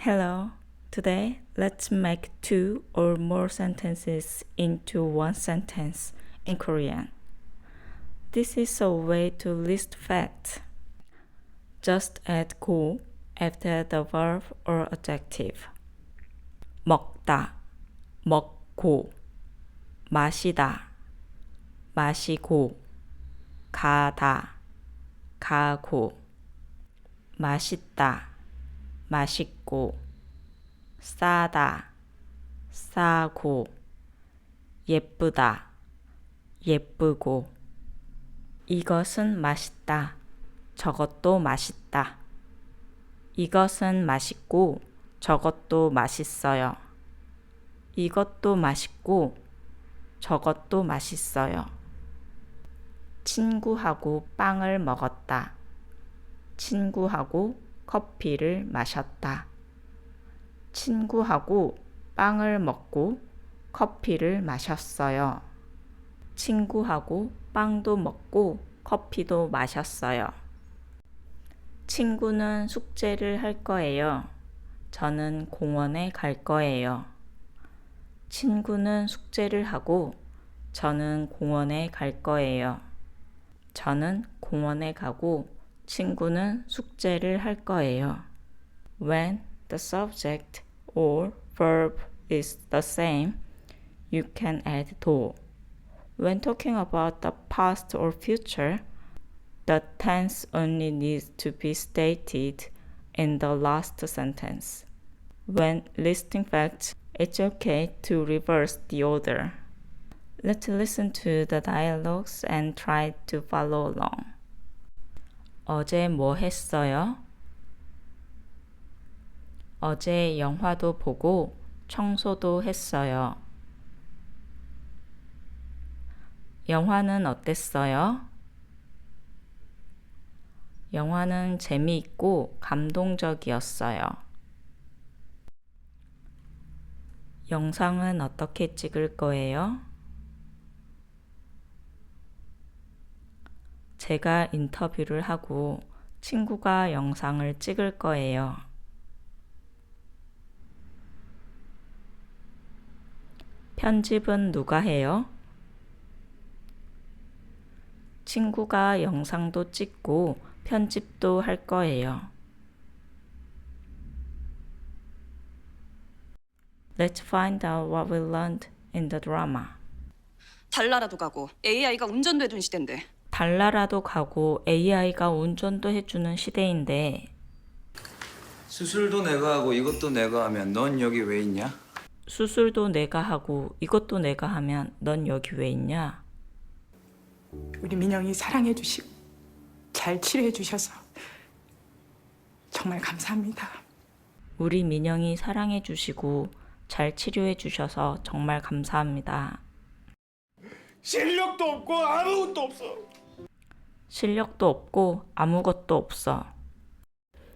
Hello. Today, let's make two or more sentences into one sentence in Korean. This is a way to list facts. Just add 고 after the verb or adjective. 먹다, 먹고, 마시다, 마시고, 가다, 가고, 맛있다, 맛있고, 싸다, 싸고, 예쁘다, 예쁘고. 이것은 맛있다. 저것도 맛있다. 이것은 맛있고 저것도 맛있어요. 이것도 맛있고 저것도 맛있어요. 친구하고 빵을 먹었다. 친구하고 커피를 마셨다. 친구하고 빵을 먹고 커피를 마셨어요. 친구하고 빵도 먹고 커피도 마셨어요. 친구는 숙제를 할 거예요. 저는 공원에 갈 거예요. 친구는 숙제를 하고 저는 공원에 갈 거예요. 저는 공원에 가고 친구는 숙제를 할 거예요. When the subject or verb is the same, you can add 도. When talking about the past or future, the tense only needs to be stated in the last sentence. When listing facts, it's okay to reverse the order. Let's listen to the dialogues and try to follow along. 어제 뭐 했어요? 어제 영화도 보고 청소도 했어요. 영화는 어땠어요? 영화는 재미있고 감동적이었어요. 영상은 어떻게 찍을 거예요? 제가 인터뷰를 하고 친구가 영상을 찍을 거예요. 편집은 누가 해요? 친구가 영상도 찍고 편집도 할 거예요. Let's find out what we learned in the drama. 달나라도 가고 AI가 운전도 해준 시대인데 달나라도 가고 AI가 운전도 해주는 시대인데 수술도 내가 하고 이것도 내가 하면 넌 여기 왜 있냐? 수술도 내가 하고 이것도 내가 하면 넌 여기 왜 있냐? 우리 민영이 사랑해 주시고 잘 치료해 주셔서 정말 감사합니다. 우리 민영이 사랑해 주시고 잘 치료해 주셔서 정말 감사합니다. 실력도 없고 아무것도 없어. 실력도 없고 아무것도 없어.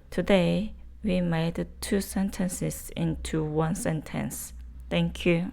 Today, we made two sentences into one sentence. Thank you.